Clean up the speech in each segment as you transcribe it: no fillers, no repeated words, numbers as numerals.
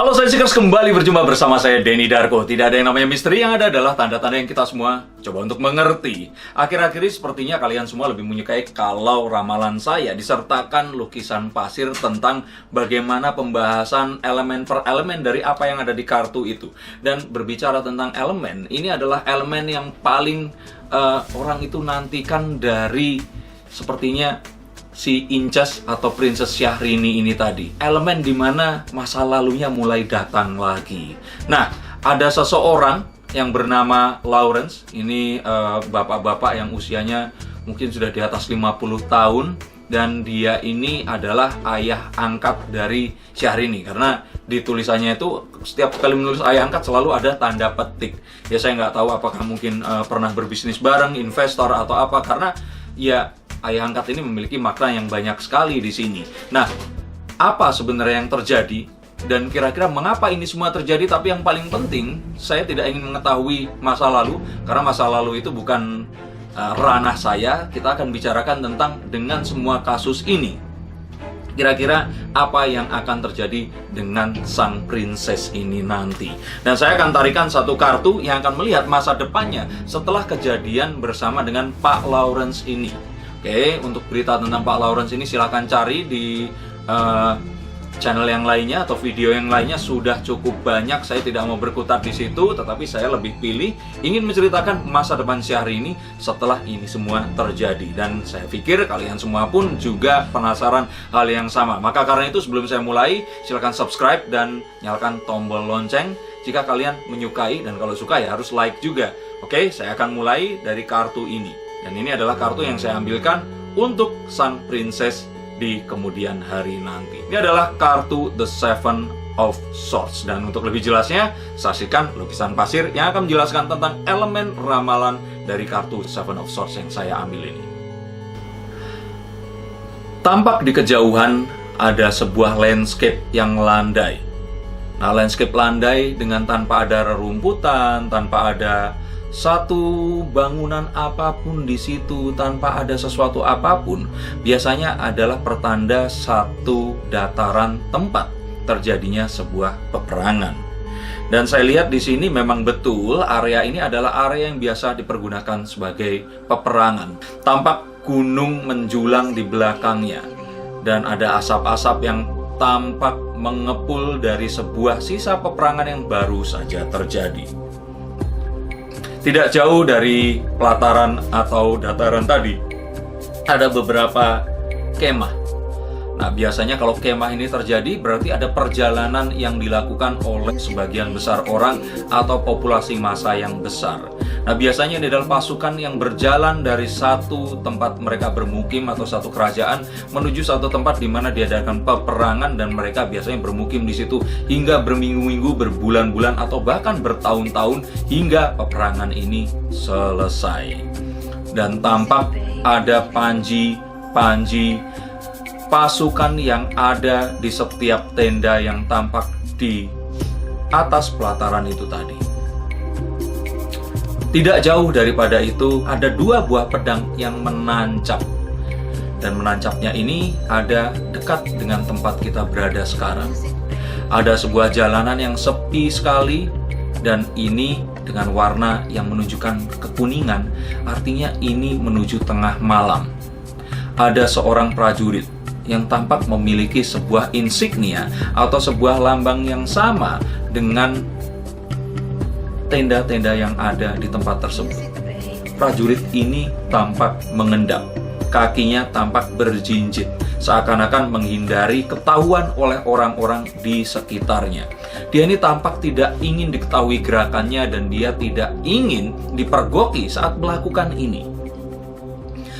Halo saya Seekers, kembali berjumpa bersama saya Denny Darko. Tidak ada yang namanya misteri, yang ada adalah tanda-tanda yang kita semua coba untuk mengerti. Akhir-akhir ini sepertinya kalian semua lebih menyukai kalau ramalan saya disertakan lukisan pasir tentang bagaimana pembahasan elemen per elemen dari apa yang ada di kartu itu. Dan berbicara tentang elemen, ini adalah elemen yang paling orang itu nantikan dari sepertinya si Incas atau Princess Syahrini ini tadi. Elemen dimana masa lalunya mulai datang lagi. Nah, ada seseorang yang bernama Lawrence. Ini bapak-bapak yang usianya mungkin sudah di atas 50 tahun. Dan dia ini adalah ayah angkat dari Syahrini. Karena di tulisannya itu setiap kali menulis ayah angkat selalu ada tanda petik. Ya saya nggak tahu apakah mungkin pernah berbisnis bareng, investor atau apa. Karena ya ayah angkat ini memiliki makna yang banyak sekali di sini. Nah, apa sebenarnya yang terjadi? Dan kira-kira mengapa ini semua terjadi? Tapi yang paling penting, saya tidak ingin mengetahui masa lalu. Karena masa lalu itu bukan ranah saya. Kita akan bicarakan tentang dengan semua kasus ini. Kira-kira apa yang akan terjadi dengan sang princess ini nanti. Dan saya akan tarikan satu kartu yang akan melihat masa depannya setelah kejadian bersama dengan Pak Lawrence ini. Oke, untuk berita tentang Pak Lawrence ini silahkan cari di channel yang lainnya atau video yang lainnya, sudah cukup banyak. Saya tidak mau berkutat di situ, tetapi saya lebih pilih ingin menceritakan masa depan Syahrini setelah ini semua terjadi. Dan saya pikir kalian semua pun juga penasaran hal yang sama. Maka karena itu sebelum saya mulai, silahkan subscribe dan nyalakan tombol lonceng jika kalian menyukai, dan kalau suka ya harus like juga. Oke, saya akan mulai dari kartu ini. Dan ini adalah kartu yang saya ambilkan untuk sang princess di kemudian hari nanti. Ini adalah kartu The Seven of Swords. Dan untuk lebih jelasnya, saksikan lukisan pasir yang akan menjelaskan tentang elemen ramalan dari kartu Seven of Swords yang saya ambil ini. Tampak di kejauhan ada sebuah landscape yang landai. Nah, landscape landai dengan tanpa ada rerumputan, tanpa ada satu bangunan apapun di situ, tanpa ada sesuatu apapun, biasanya adalah pertanda satu dataran tempat terjadinya sebuah peperangan. Dan saya lihat di sini memang betul area ini adalah area yang biasa dipergunakan sebagai peperangan. Tampak gunung menjulang di belakangnya dan ada asap-asap yang tampak mengepul dari sebuah sisa peperangan yang baru saja terjadi. Tidak jauh dari pelataran atau dataran tadi, ada beberapa kemah. Nah, biasanya kalau kemah ini terjadi, berarti ada perjalanan yang dilakukan oleh sebagian besar orang atau populasi massa yang besar. Nah, biasanya ini adalah pasukan yang berjalan dari satu tempat mereka bermukim atau satu kerajaan menuju satu tempat di mana diadakan peperangan, dan mereka biasanya bermukim di situ hingga berminggu-minggu, berbulan-bulan, atau bahkan bertahun-tahun hingga peperangan ini selesai. Dan tampak ada panji-panji pasukan yang ada di setiap tenda yang tampak di atas pelataran itu tadi. Tidak jauh daripada itu ada dua buah pedang yang menancap. Dan menancapnya ini ada dekat dengan tempat kita berada sekarang. Ada sebuah jalanan yang sepi sekali, dan ini dengan warna yang menunjukkan kekuningan, artinya ini menuju tengah malam. Ada seorang prajurit yang tampak memiliki sebuah insignia atau sebuah lambang yang sama dengan tenda-tenda yang ada di tempat tersebut. Prajurit ini tampak mengendap, kakinya tampak berjinjit, seakan-akan menghindari ketahuan oleh orang-orang di sekitarnya. Dia ini tampak tidak ingin diketahui gerakannya, dan dia tidak ingin dipergoki saat melakukan ini.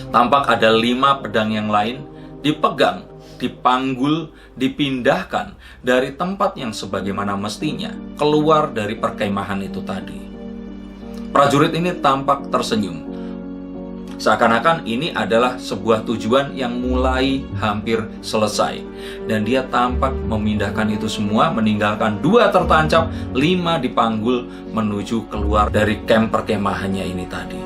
Tampak ada 5 pedang yang lain dipegang, dipanggul, dipindahkan dari tempat yang sebagaimana mestinya keluar dari perkemahan itu tadi. Prajurit ini tampak tersenyum, seakan-akan ini adalah sebuah tujuan yang mulai hampir selesai. Dan dia tampak memindahkan itu semua, meninggalkan 2 tertancap, 5 dipanggul menuju keluar dari camp perkemahannya ini tadi.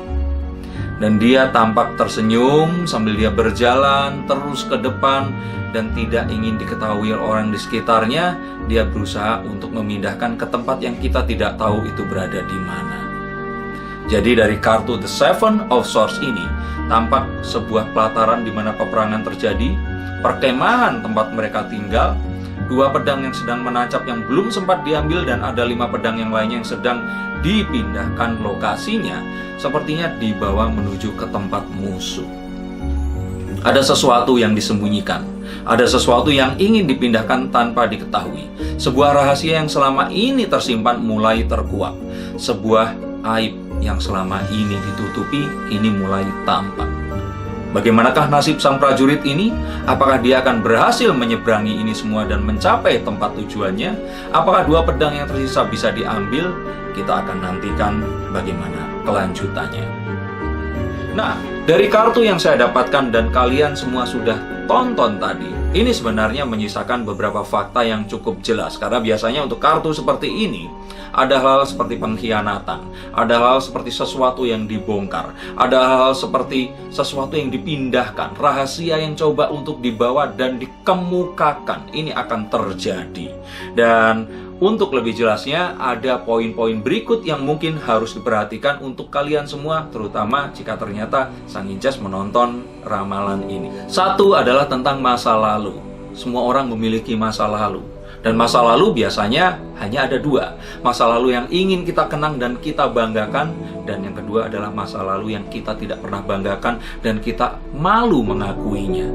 Dan dia tampak tersenyum sambil dia berjalan terus ke depan dan tidak ingin diketahui orang di sekitarnya. Dia berusaha untuk memindahkan ke tempat yang kita tidak tahu itu berada di mana. Jadi dari kartu The Seven of Swords ini tampak sebuah pelataran di mana peperangan terjadi, perkemahan tempat mereka tinggal, 2 pedang yang sedang menancap yang belum sempat diambil, dan ada 5 pedang yang lainnya yang sedang dipindahkan lokasinya, sepertinya dibawa menuju ke tempat musuh. Ada sesuatu yang disembunyikan, ada sesuatu yang ingin dipindahkan tanpa diketahui. Sebuah rahasia yang selama ini tersimpan mulai terkuak. Sebuah aib yang selama ini ditutupi ini mulai tampak. Bagaimanakah nasib sang prajurit ini? Apakah dia akan berhasil menyeberangi ini semua dan mencapai tempat tujuannya? Apakah 2 pedang yang tersisa bisa diambil? Kita akan nantikan bagaimana kelanjutannya. Nah, dari kartu yang saya dapatkan dan kalian semua sudah tonton tadi, ini sebenarnya menyisakan beberapa fakta yang cukup jelas. Karena biasanya untuk kartu seperti ini, ada hal seperti pengkhianatan, ada hal seperti sesuatu yang dibongkar, ada hal seperti sesuatu yang dipindahkan, rahasia yang coba untuk dibawa dan dikemukakan. Ini akan terjadi. Dan untuk lebih jelasnya, ada poin-poin berikut yang mungkin harus diperhatikan untuk kalian semua, terutama jika ternyata Sang Inces menonton ramalan ini. 1 adalah tentang masa lalu. Semua orang memiliki masa lalu. Dan masa lalu biasanya hanya ada 2. Masa lalu yang ingin kita kenang dan kita banggakan, dan yang kedua adalah masa lalu yang kita tidak pernah banggakan dan kita malu mengakuinya.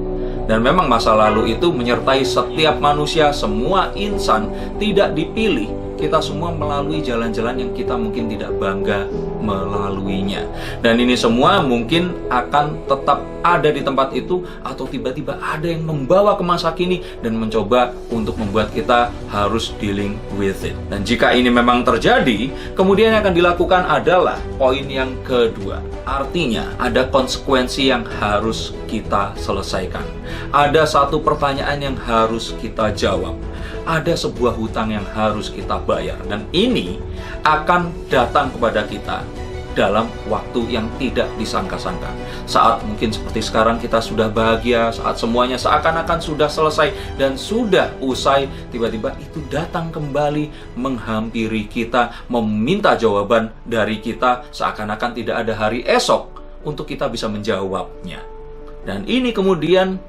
Dan memang masa lalu itu menyertai setiap manusia, semua insan, tidak dipilih. Kita semua melalui jalan-jalan yang kita mungkin tidak bangga melaluinya. Dan ini semua mungkin akan tetap ada di tempat itu, atau tiba-tiba ada yang membawa ke masa kini dan mencoba untuk membuat kita harus dealing with it. Dan jika ini memang terjadi, kemudian yang akan dilakukan adalah poin yang kedua. Artinya ada konsekuensi yang harus kita selesaikan. Ada satu pertanyaan yang harus kita jawab. Ada sebuah hutang yang harus kita bayar, dan ini akan datang kepada kita dalam waktu yang tidak disangka-sangka. Saat mungkin seperti sekarang kita sudah bahagia, saat semuanya seakan-akan sudah selesai dan sudah usai, tiba-tiba itu datang kembali menghampiri kita, meminta jawaban dari kita, seakan-akan tidak ada hari esok untuk kita bisa menjawabnya. Dan ini kemudian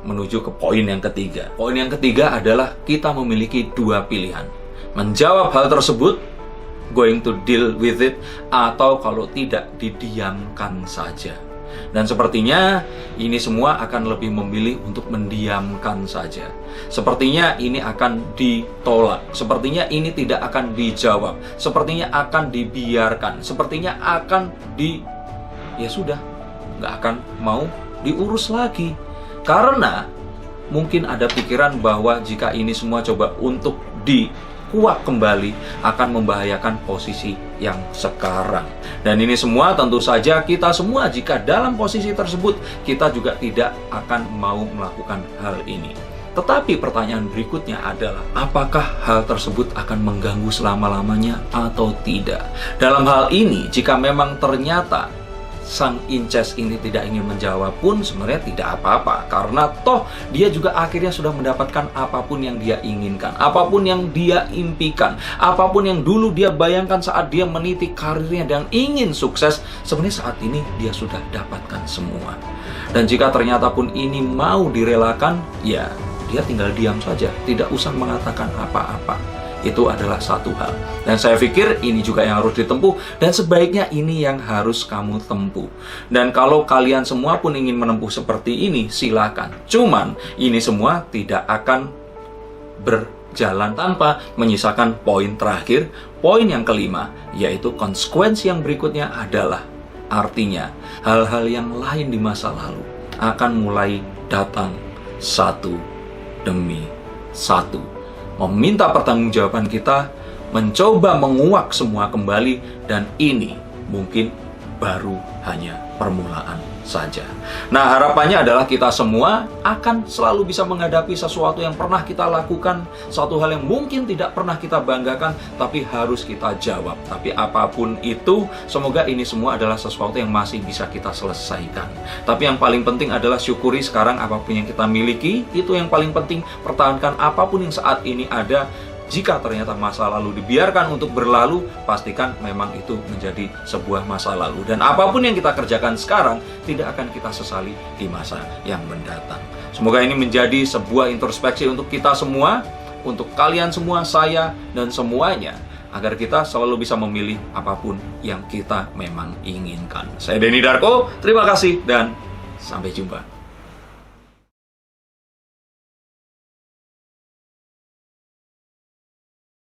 menuju ke poin yang ketiga. Poin yang ketiga adalah kita memiliki 2 pilihan. Menjawab hal tersebut, going to deal with it, atau kalau tidak, didiamkan saja. Dan sepertinya ini semua akan lebih memilih untuk mendiamkan saja. Sepertinya ini akan ditolak. Sepertinya ini tidak akan dijawab. Sepertinya akan dibiarkan. Sepertinya akan ya sudah, nggak akan mau diurus lagi. Karena mungkin ada pikiran bahwa jika ini semua coba untuk dikuak kembali, akan membahayakan posisi yang sekarang. Dan ini semua tentu saja kita semua jika dalam posisi tersebut, kita juga tidak akan mau melakukan hal ini. Tetapi pertanyaan berikutnya adalah, apakah hal tersebut akan mengganggu selama-lamanya atau tidak? Dalam hal ini, jika memang ternyata Sang Inces ini tidak ingin menjawab pun sebenarnya tidak apa-apa, karena toh dia juga akhirnya sudah mendapatkan apapun yang dia inginkan, apapun yang dia impikan, apapun yang dulu dia bayangkan saat dia meniti karirnya dan ingin sukses, sebenarnya saat ini dia sudah dapatkan semua. Dan jika ternyata pun ini mau direlakan, ya dia tinggal diam saja, tidak usah mengatakan apa-apa. Itu adalah satu hal. Dan saya pikir ini juga yang harus ditempuh, dan sebaiknya ini yang harus kamu tempuh. Dan kalau kalian semua pun ingin menempuh seperti ini, silakan. Cuman ini semua tidak akan berjalan tanpa menyisakan poin terakhir. Poin yang kelima, yaitu konsekuensi yang berikutnya adalah, artinya hal-hal yang lain di masa lalu akan mulai datang satu demi satu, meminta pertanggungjawaban kita, mencoba menguak semua kembali, dan ini mungkin baru hanya permulaan saja. Nah, harapannya adalah kita semua akan selalu bisa menghadapi sesuatu yang pernah kita lakukan, suatu hal yang mungkin tidak pernah kita banggakan, tapi harus kita jawab. Tapi apapun itu, semoga ini semua adalah sesuatu yang masih bisa kita selesaikan. Tapi yang paling penting adalah syukuri sekarang apapun yang kita miliki, itu yang paling penting. Pertahankan apapun yang saat ini ada. Jika ternyata masa lalu dibiarkan untuk berlalu, pastikan memang itu menjadi sebuah masa lalu. Dan apapun yang kita kerjakan sekarang, tidak akan kita sesali di masa yang mendatang. Semoga ini menjadi sebuah introspeksi untuk kita semua, untuk kalian semua, saya, dan semuanya, agar kita selalu bisa memilih apapun yang kita memang inginkan. Saya Denny Darko, terima kasih, dan sampai jumpa.